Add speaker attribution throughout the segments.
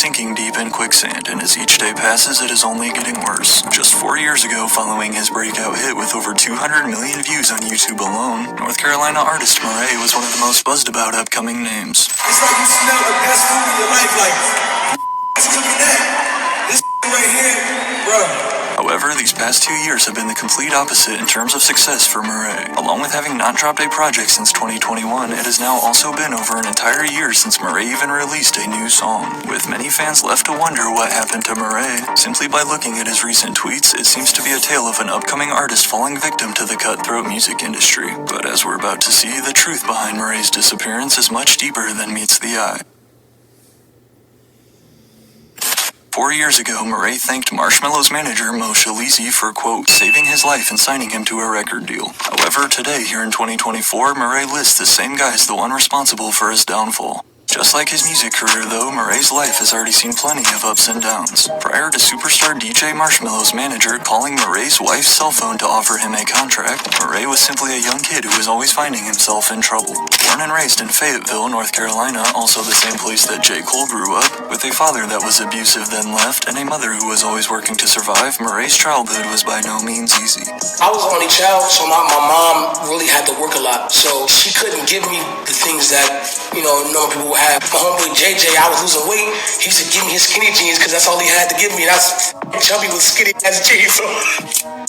Speaker 1: sinking deep in quicksand, and as each day passes, it is only getting worse. Just 4 years ago, following his breakout hit with over 200 million views on YouTube alone, North Carolina artist Morray was one of the most buzzed about upcoming names.
Speaker 2: It's like you smell the best food in your life, like, what you looking at? This right here, bro.
Speaker 1: However, these past 2 years have been the complete opposite in terms of success for Morray. Along with having not dropped a project since 2021, it has now also been over an entire year since Morray even released a new song. With many fans left to wonder what happened to Morray, simply by looking at his recent tweets, it seems to be a tale of an upcoming artist falling victim to the cutthroat music industry. But as we're about to see, the truth behind Morray's disappearance is much deeper than meets the eye. 4 years ago, Morray thanked Marshmello's manager, Moshe Lisi, for, quote, saving his life and signing him to a record deal. However, today, here in 2024, Morray lists the same guy as the one responsible for his downfall. Just like his music career, though, Morray's life has already seen plenty of ups and downs. Prior to superstar DJ Marshmello's manager calling Morray's wife's cell phone to offer him a contract, Morray was simply a young kid who was always finding himself in trouble. Born and raised in Fayetteville, North Carolina, also the same place that J. Cole grew up, with a father that was abusive then left, and a mother who was always working to survive, Morray's childhood was by no means easy.
Speaker 3: I was the only child, so my mom really had to work a lot, so she couldn't give me the things that, normal people would have. My homeboy JJ, I was losing weight. He used to give me his skinny jeans because that's all he had to give me. That's chubby with skinny ass jeans. So.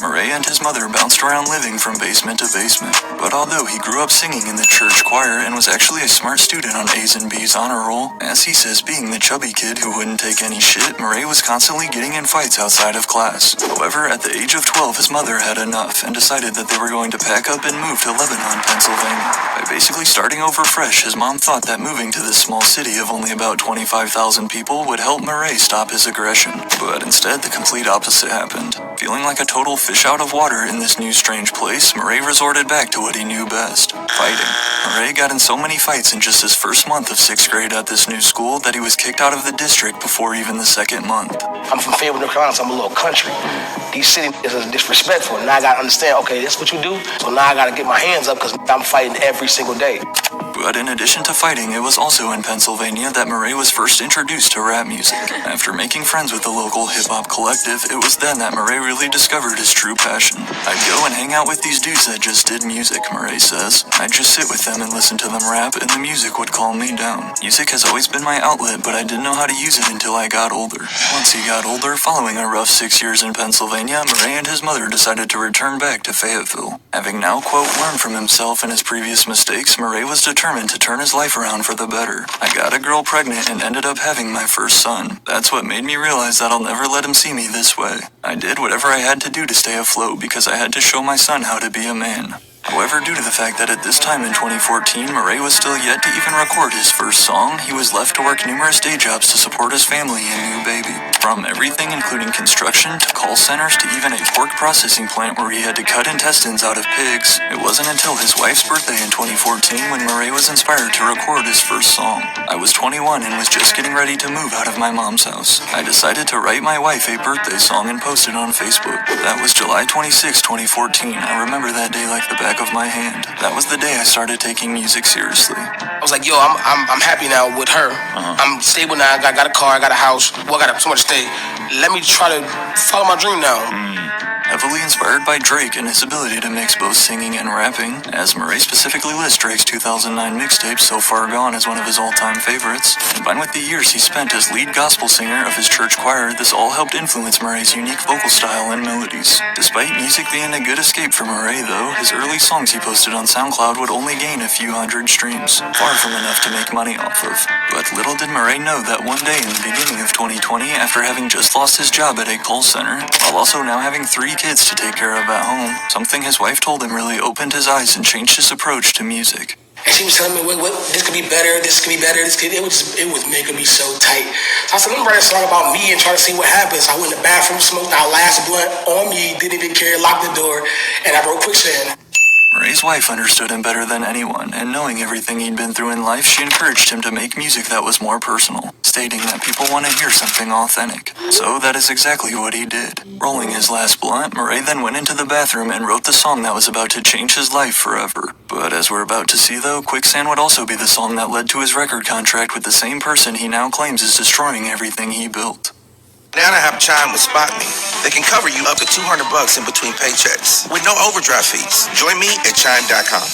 Speaker 1: Morray and his mother bounced around living from basement to basement. But although he grew up singing in the church choir and was actually a smart student on A's and B's honor roll, as he says, being the chubby kid who wouldn't take any shit, Morray was constantly getting in fights outside of class. However, at the age of 12, his mother had enough and decided that they were going to pack up and move to Lebanon, Pennsylvania. By basically starting over fresh, his mom thought that moving to this small city of only about 25,000 people would help Morray stop his aggression. But instead, the complete opposite happened. Feeling like a total fish out of water in this new strange place, Morray resorted back to what he knew best, fighting. Morray got in so many fights in just his first month of 6th grade at this new school that he was kicked out of the district before even the second month.
Speaker 3: I'm from Fayetteville, North Carolina, so I'm a little country. These city is disrespectful. Now I gotta understand, okay, that's what you do, so now I gotta get my hands up because I'm fighting every single day.
Speaker 1: But in addition to fighting, it was also in Pennsylvania that Morray was first introduced to rap music. After making friends with the local hip-hop collective, it was then that Morray really discovered his true passion. I'd go and hang out with these dudes that just did music, Morray says. I'd just sit with them and listen to them rap, and the music would calm me down. Music has always been my outlet, but I didn't know how to use it until I got older. Once he got older, following a rough 6 years in Pennsylvania, Morray and his mother decided to return back to Fayetteville. Having now, quote, learned from himself and his previous mistakes, Morray was determined to turn his life around for the better. I got a girl pregnant and ended up having my first son. That's what made me realize that I'll never let him see me this way. I did whatever I had to do to stay afloat because I had to show my son how to be a man. However, due to the fact that at this time in 2014, Morray was still yet to even record his first song, he was left to work numerous day jobs to support his family and new baby. From everything including construction to call centers to even a pork processing plant where he had to cut intestines out of pigs, it wasn't until his wife's birthday in 2014 when Morray was inspired to record his first song. I was 21 and was just getting ready to move out of my mom's house. I decided to write my wife a birthday song and post it on Facebook. That was July 26, 2014. I remember that day like the back of my hand. That was the day I started taking music seriously.
Speaker 3: I was like, yo, I'm happy now with her. I'm stable now. I got a car, I got a house. Well, I got so much to stay. Let me try to follow my dream now.
Speaker 1: Heavily inspired by Drake and his ability to mix both singing and rapping, as Morray specifically lists Drake's 2009 mixtape So Far Gone as one of his all-time favorites. Combined with the years he spent as lead gospel singer of his church choir, this all helped influence Morray's unique vocal style and melodies. Despite music being a good escape for Morray, though, his early songs he posted on SoundCloud would only gain a few hundred streams, far from enough to make money off of. But little did Morray know that one day in the beginning of 2020, after having just lost his job at a call center, while also now having 3 kids to take care of at home, something his wife told him really opened his eyes and changed his approach to music.
Speaker 3: And she was telling me, what this could be better, this could be better, it was making me so tight. So I said, let me write a song about me and try to see what happens. I went in the bathroom, smoked our last blunt on me, didn't even care, locked the door, and I wrote QuickSand.
Speaker 1: Moray's wife understood him better than anyone, and knowing everything he'd been through in life, she encouraged him to make music that was more personal, stating that people want to hear something authentic. So that is exactly what he did. Rolling his last blunt, Morray then went into the bathroom and wrote the song that was about to change his life forever. But as we're about to see though, QuickSand would also be the song that led to his record contract with the same person he now claims is destroying everything he built.
Speaker 4: Now I have Chime with Spot Me. They can cover you up to $200 in between paychecks with no overdraft fees. Join me at Chime.com.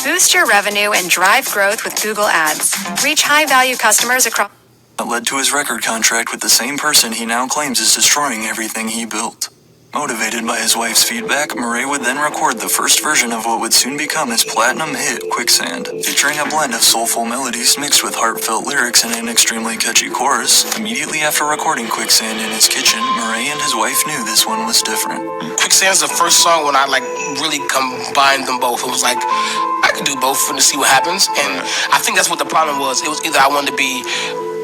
Speaker 5: Boost your revenue and drive growth with Google Ads. Reach high-value customers across...
Speaker 1: That led to his record contract with the same person he now claims is destroying everything he built. Motivated by his wife's feedback, Morray would then record the first version of what would soon become his platinum hit, QuickSand. Featuring a blend of soulful melodies mixed with heartfelt lyrics and an extremely catchy chorus, immediately after recording QuickSand in his kitchen, Morray and his wife knew this one was different.
Speaker 3: QuickSand's the first song when I really combined them both. It was like, I could do both to see what happens. And I think that's what the problem was. It was either I wanted to be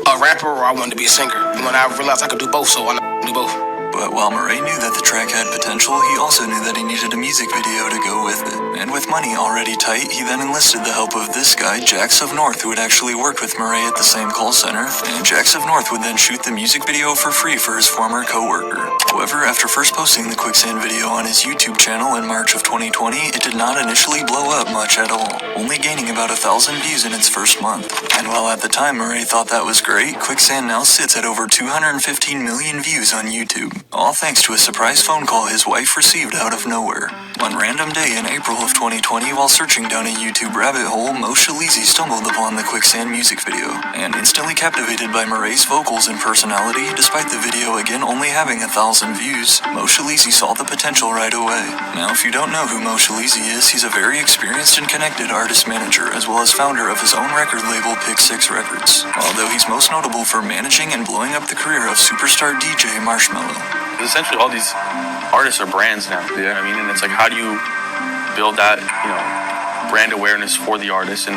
Speaker 3: a rapper or I wanted to be a singer. And when I realized I could do both, so I do both.
Speaker 1: But while Morray knew that the track had potential, he also knew that he needed a music video to go with it. And with money already tight, he then enlisted the help of this guy, Jax of North, who had actually worked with Morray at the same call center. And Jax of North would then shoot the music video for free for his former co-worker. However, after first posting the QuickSand video on his YouTube channel in March of 2020, it did not initially blow up much at all, only gaining about 1,000 views in its first month. And while at the time Morray thought that was great, QuickSand now sits at over 215 million views on YouTube. All thanks to a surprise phone call his wife received out of nowhere. One random day in April of 2020, while searching down a YouTube rabbit hole, Mo Shalizi stumbled upon the QuickSand music video, and instantly captivated by Morray's vocals and personality, despite the video again only having 1,000 views, Mo Shalizi saw the potential right away. Now, if you don't know who Mo Shalizi is, he's a very experienced and connected artist manager, as well as founder of his own record label, Pick 6 Records, although he's most notable for managing and blowing up the career of superstar DJ Marshmello.
Speaker 6: Essentially all these artists are brands now, you know what I mean? And it's like, how do you build that, brand awareness for the artist and,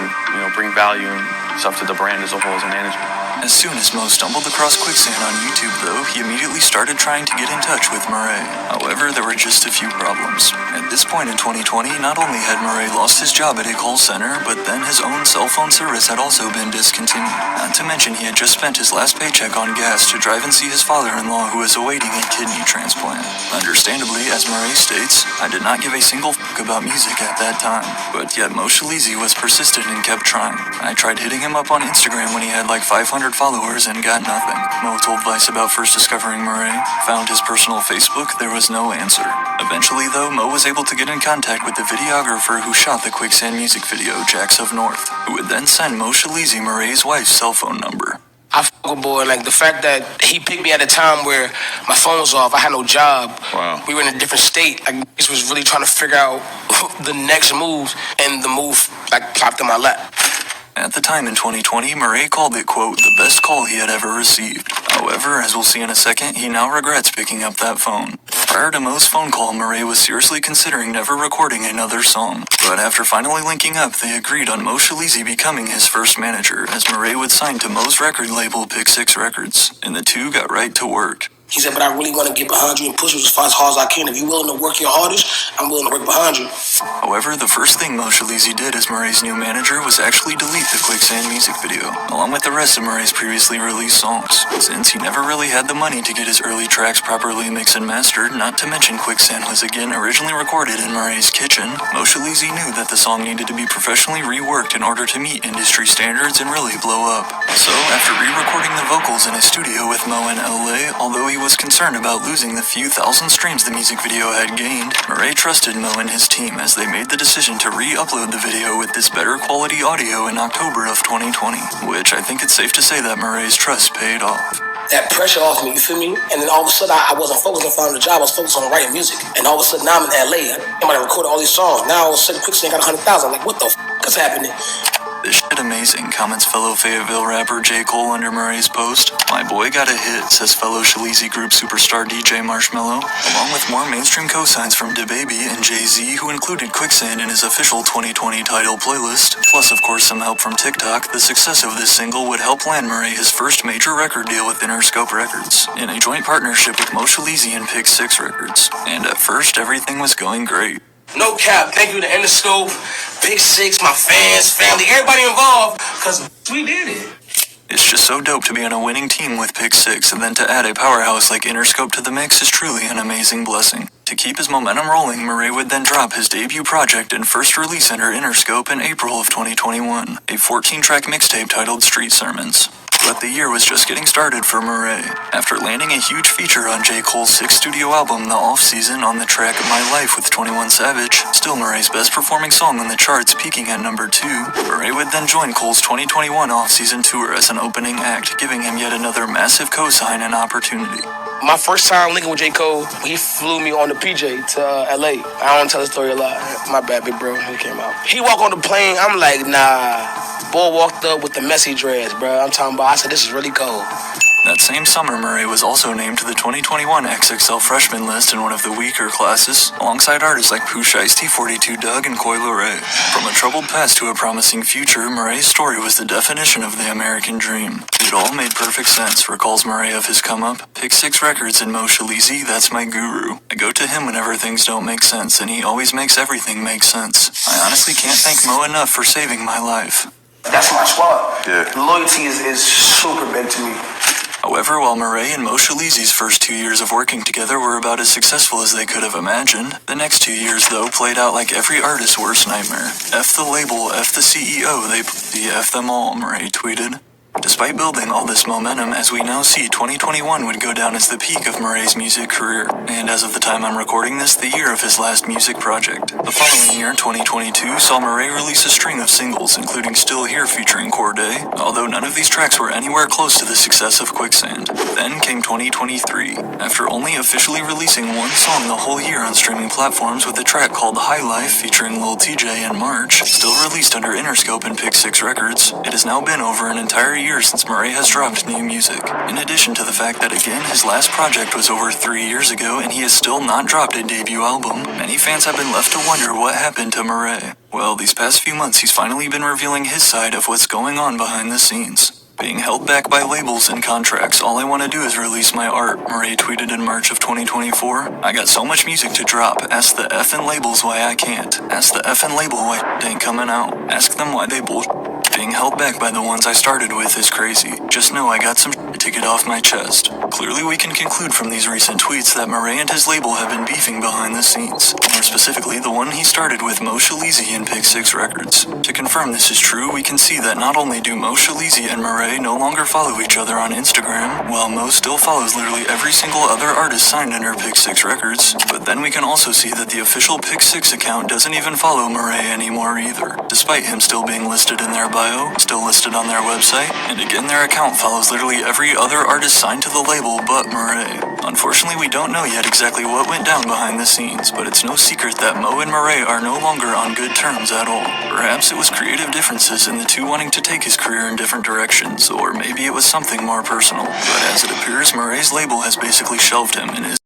Speaker 6: bring value and stuff to the brand as a whole as a manager?
Speaker 1: As soon as Mo stumbled across QuickSand on YouTube, though, he immediately started trying to get in touch with Morray. However, there were just a few problems. At this point in 2020, not only had Morray lost his job at a call center, but then his own cell phone service had also been discontinued. Not to mention he had just spent his last paycheck on gas to drive and see his father-in-law who was awaiting a kidney transplant. Understandably, as Morray states, I did not give a single fuck about music at that time. But yet Mo Shalizi was persistent and kept trying. I tried hitting him up on Instagram when he had like 500 followers and got nothing. Mo told Vice about first discovering Morray. Found his personal Facebook, there was no answer. Eventually though, Mo was able to get in contact with the videographer who shot the QuickSand music video, Jax of North, who would then send Mo Shalizi Morray's wife's cell phone number.
Speaker 3: I fuck with boy, like the fact that he picked me at a time where my phone was off, I had no job.
Speaker 6: Wow.
Speaker 3: We were in a different state. I just was really trying to figure out the next move, and the move plopped in my lap.
Speaker 1: At the time in 2020, Morray called it, quote, the best call he had ever received. However, as we'll see in a second, he now regrets picking up that phone. Prior to Mo's phone call, Morray was seriously considering never recording another song. But after finally linking up, they agreed on Mo Shalizi becoming his first manager, as Morray would sign to Mo's record label, Pick 6 Records, and the two got right to work.
Speaker 3: He said, but I really want to get behind you and push you as far as I can. If you're willing to work your hardest, I'm willing to work behind you.
Speaker 1: However, the first thing Mo Shalizi did as Morray's new manager was actually delete the QuickSand music video, along with the rest of Morray's previously released songs, since he never really had the money to get his early tracks properly mixed and mastered, not to mention QuickSand was again originally recorded in Morray's kitchen. Mo Shalizi knew that the song needed to be professionally reworked in order to meet industry standards and really blow up. So, after re-recording the vocals in his studio with Mo in LA, although he was concerned about losing the few thousand streams the music video had gained, Morray trusted Mo and his team as they made the decision to re-upload the video with this better quality audio in October of 2020, which I think it's safe to say that Morray's trust paid off.
Speaker 3: That pressure off me, you feel me? And then all of a sudden, I wasn't focused on finding a job, I was focused on writing music. And all of a sudden, now I'm in LA, I recorded all these songs. Now all of a sudden, QuickSand got 100,000. I'm like, what the f*** is happening?
Speaker 1: This shit amazing, comments fellow Fayetteville rapper J. Cole under Morray's post. My boy got a hit, says fellow Shalizi group superstar DJ Marshmello, along with more mainstream cosigns from DaBaby and Jay-Z, who included QuickSand in his official 2020 title playlist. Plus, of course, some help from TikTok. The success of this single would help land Morray his first major record deal with Interscope Records, in a joint partnership with Mo Shalizi and Pick 6 Records. And at first, everything was going great.
Speaker 3: No cap. Thank you to Interscope, Big Six, my fans, family, everybody involved, because we did it.
Speaker 1: It's just so dope to be on a winning team with Pick 6, and then to add a powerhouse like Interscope to the mix is truly an amazing blessing. To keep his momentum rolling, Morray would then drop his debut project and first release under Interscope in April of 2021, a 14-track mixtape titled Street Sermons. But the year was just getting started for Morray. After landing a huge feature on J. Cole's 6th studio album, The Off-Season, on the track My Life with 21 Savage, still Morray's best performing song on the charts, peaking at number 2, Morray would then join Cole's 2021 off-season tour as an opening act, giving him yet another massive cosign and opportunity.
Speaker 3: My first time linking with J. Cole, he flew me on the PJ to LA. I don't tell the story a lot. My bad, big bro. He came out. He walked on the plane. I'm like, nah. Boy walked up with the messy dreads, bro. I'm talking about, I said, this is really cold.
Speaker 1: That same summer, Morray was also named to the 2021 XXL freshman list in one of the weaker classes, alongside artists like Pooh Shiesty, 42 Doug, and Coi Leray. From a troubled past to a promising future, Morray's story was the definition of the American dream. It all made perfect sense, recalls Morray of his come-up. Pick 6 Records and Mo Shalizi, that's my guru. I go to him whenever things don't make sense, and he always makes everything make sense. I honestly can't thank Mo enough for saving my life.
Speaker 3: That's my squad. Yeah. Loyalty is super big to me.
Speaker 1: However, while Morray and Mo Shalizi's first 2 years of working together were about as successful as they could have imagined, the next 2 years, though, played out like every artist's worst nightmare. F the label, F the CEO, they F them all, Morray tweeted. Despite building all this momentum, as we now see, 2021 would go down as the peak of Morray's music career, and as of the time I'm recording this, the year of his last music project. The following year, 2022, saw Morray release a string of singles, including Still Here featuring Corday, although none of these tracks were anywhere close to the success of QuickSand. Then came 2023, after only officially releasing one song the whole year on streaming platforms with a track called High Life featuring Lil TJ in March, still released under Interscope and Pick 6 Records. It has now been over an entire year since Morray has dropped new music. In addition to the fact that, again, his last project was over 3 years ago and he has still not dropped a debut album, many fans have been left to wonder what happened to Morray. Well, these past few months he's finally been revealing his side of what's going on behind the scenes. Being held back by labels and contracts, all I want to do is release my art, Morray tweeted in March of 2024. I got so much music to drop. Ask the effing labels why I can't. Ask the effing label why it ain't coming out. Ask them why they bullshit. Being held back by the ones I started with is crazy. Just know I got some to get off my chest. Clearly we can conclude from these recent tweets that Morray and his label have been beefing behind the scenes. More specifically, the one he started with Mo Shalizi and Pick 6 Records. To confirm this is true, we can see that not only do Mo Shalizi and Morray no longer follow each other on Instagram, while Mo still follows literally every single other artist signed under Pick 6 Records, but then we can also see that the official Pick 6 account doesn't even follow Morray anymore either, despite him still being listed in their bio, still listed on their website, and again their account follows literally every other artist signed to the label but Morray. Unfortunately, we don't know yet exactly what went down behind the scenes, but it's no secret that Mo and Morray are no longer on good terms at all. Perhaps it was creative differences in the two wanting to take his career in different directions, or maybe it was something more personal. But as it appears, Morray's label has basically shelved him and is